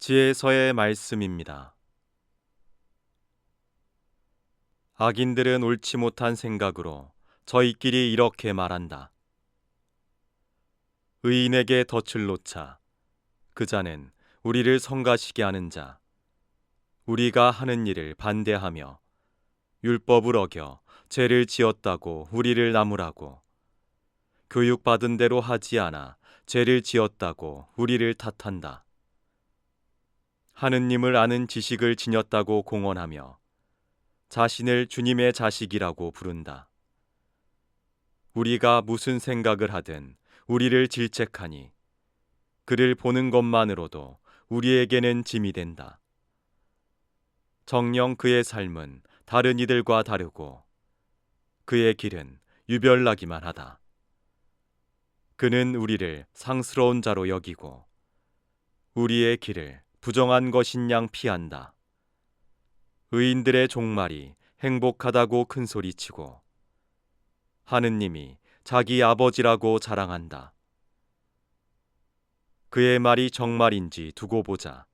지혜서의 말씀입니다. 악인들은 옳지 못한 생각으로 저희끼리 이렇게 말한다. 의인에게 덫을 놓자. 그 자는 우리를 성가시게 하는 자. 우리가 하는 일을 반대하며 율법을 어겨 죄를 지었다고 우리를 나무라고, 교육받은 대로 하지 않아 죄를 지었다고 우리를 탓한다. 하느님을 아는 지식을 지녔다고 공언하며 자신을 주님의 자식이라고 부른다. 우리가 무슨 생각을 하든 우리를 질책하니 그를 보는 것만으로도 우리에게는 짐이 된다. 정녕 그의 삶은 다른 이들과 다르고 그의 길은 유별나기만 하다. 그는 우리를 상스러운 자로 여기고 우리의 길을 부정한 것인 양 피한다. 의인들의 종말이 행복하다고 큰소리치고 하느님이 자기 아버지라고 자랑한다. 그의 말이 정말인지 두고 보자.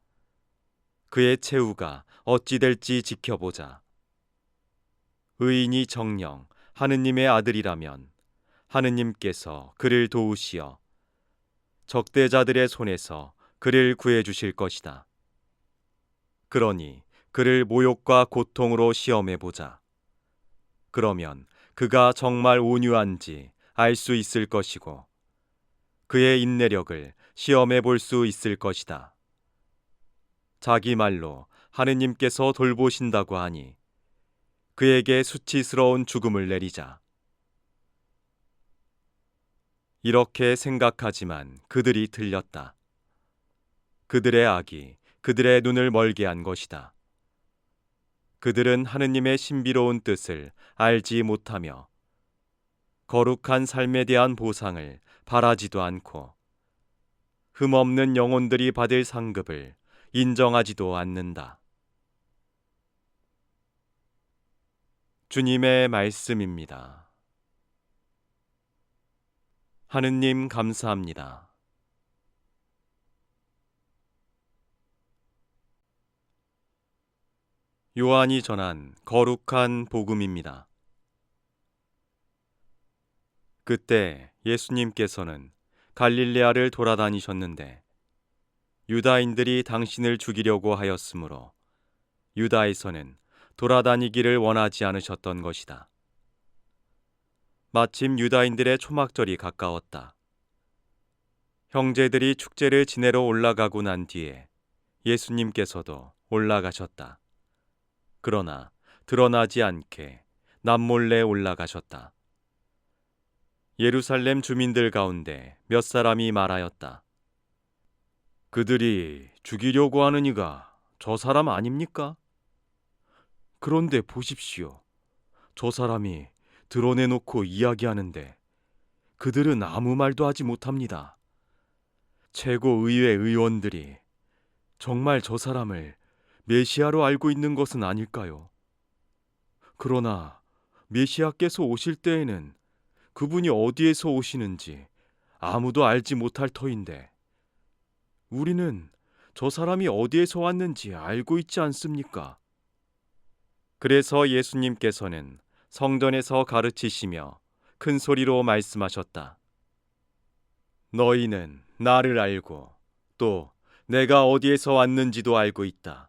그의 최후가 어찌 될지 지켜보자. 의인이 정녕 하느님의 아들이라면 하느님께서 그를 도우시어 적대자들의 손에서 그를 구해 주실 것이다. 그러니 그를 모욕과 고통으로 시험해 보자. 그러면 그가 정말 온유한지 알 수 있을 것이고 그의 인내력을 시험해 볼 수 있을 것이다. 자기 말로 하느님께서 돌보신다고 하니 그에게 수치스러운 죽음을 내리자. 이렇게 생각하지만 그들이 틀렸다. 그들의 악이 그들의 눈을 멀게 한 것이다. 그들은 하느님의 신비로운 뜻을 알지 못하며 거룩한 삶에 대한 보상을 바라지도 않고 흠없는 영혼들이 받을 상급을 인정하지도 않는다. 주님의 말씀입니다. 하느님 감사합니다. 요한이 전한 거룩한 복음입니다. 그때 예수님께서는 갈릴레아를 돌아다니셨는데 유다인들이 당신을 죽이려고 하였으므로 유다에서는 돌아다니기를 원하지 않으셨던 것이다. 마침 유다인들의 초막절이 가까웠다. 형제들이 축제를 지내러 올라가고 난 뒤에 예수님께서도 올라가셨다. 그러나 드러나지 않게 남몰래 올라가셨다. 예루살렘 주민들 가운데 몇 사람이 말하였다. 그들이 죽이려고 하는 이가 저 사람 아닙니까? 그런데 보십시오. 저 사람이 드러내놓고 이야기하는데 그들은 아무 말도 하지 못합니다. 최고의회 의원들이 정말 저 사람을 메시아로 알고 있는 것은 아닐까요? 그러나 메시아께서 오실 때에는 그분이 어디에서 오시는지 아무도 알지 못할 터인데 우리는 저 사람이 어디에서 왔는지 알고 있지 않습니까? 그래서 예수님께서는 성전에서 가르치시며 큰 소리로 말씀하셨다. 너희는 나를 알고 또 내가 어디에서 왔는지도 알고 있다.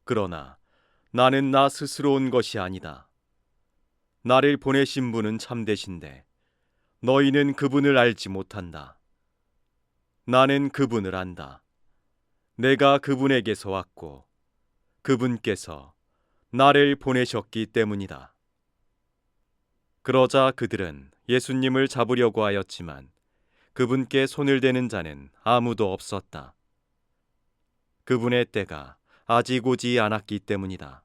그러나 나는 나 스스로 온 것이 아니다. 나를 보내신 분은 참되신데 너희는 그분을 알지 못한다. 나는 그분을 안다. 내가 그분에게서 왔고 그분께서 나를 보내셨기 때문이다. 그러자 그들은 예수님을 잡으려고 하였지만 그분께 손을 대는 자는 아무도 없었다. 그분의 때가 아직 오지 않았기 때문이다.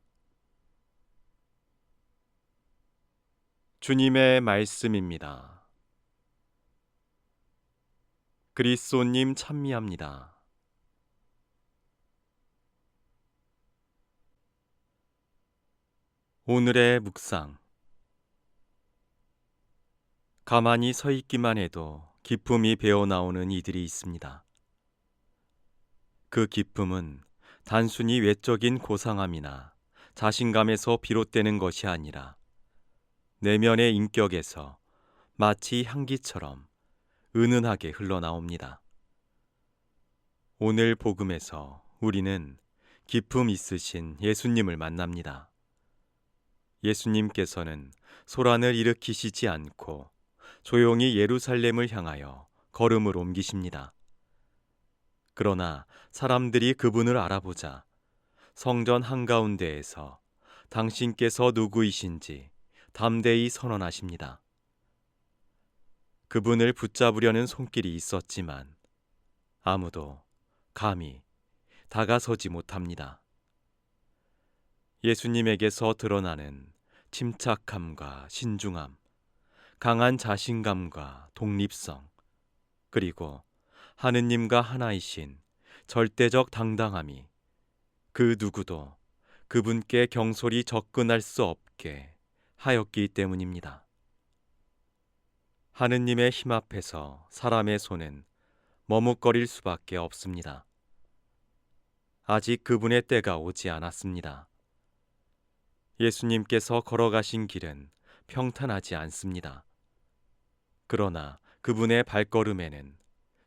주님의 말씀입니다. 그리스도님 찬미합니다. 오늘의 묵상. 가만히 서 있기만 해도 기품이 배어나오는 이들이 있습니다. 그 기쁨은 단순히 외적인 고상함이나 자신감에서 비롯되는 것이 아니라 내면의 인격에서 마치 향기처럼 은은하게 흘러나옵니다. 오늘 복음에서 우리는 기품 있으신 예수님을 만납니다. 예수님께서는 소란을 일으키시지 않고 조용히 예루살렘을 향하여 걸음을 옮기십니다. 그러나 사람들이 그분을 알아보자 성전 한가운데에서 당신께서 누구이신지 담대히 선언하십니다. 그분을 붙잡으려는 손길이 있었지만 아무도 감히 다가서지 못합니다. 예수님에게서 드러나는 침착함과 신중함, 강한 자신감과 독립성, 그리고 하느님과 하나이신 절대적 당당함이 그 누구도 그분께 경솔히 접근할 수 없게 하였기 때문입니다. 하느님의 힘 앞에서 사람의 손은 머뭇거릴 수밖에 없습니다. 아직 그분의 때가 오지 않았습니다. 예수님께서 걸어가신 길은 평탄하지 않습니다. 그러나 그분의 발걸음에는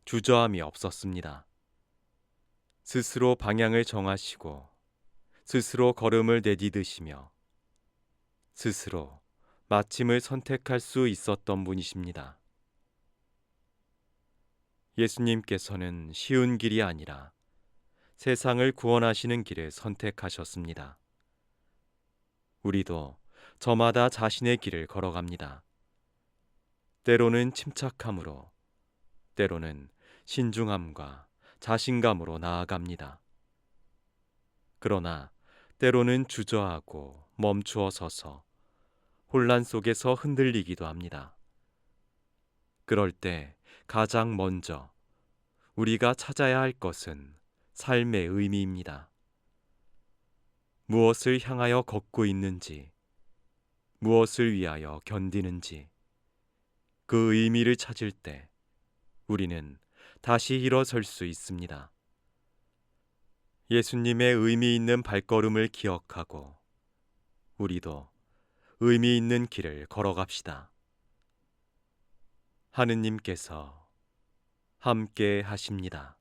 주저함이 없었습니다. 스스로 방향을 정하시고 스스로 걸음을 내디드시며 스스로 마침을 선택할 수 있었던 분이십니다. 예수님께서는 쉬운 길이 아니라 세상을 구원하시는 길을 선택하셨습니다. 우리도 저마다 자신의 길을 걸어갑니다. 때로는 침착함으로, 때로는 신중함과 자신감으로 나아갑니다. 그러나 때로는 주저하고 멈추어 서서 혼란 속에서 흔들리기도 합니다. 그럴 때 가장 먼저 우리가 찾아야 할 것은 삶의 의미입니다. 무엇을 향하여 걷고 있는지, 무엇을 위하여 견디는지, 그 의미를 찾을 때 우리는 다시 일어설 수 있습니다. 예수님의 의미 있는 발걸음을 기억하고 우리도 의미 있는 길을 걸어갑시다. 하느님께서 함께 하십니다.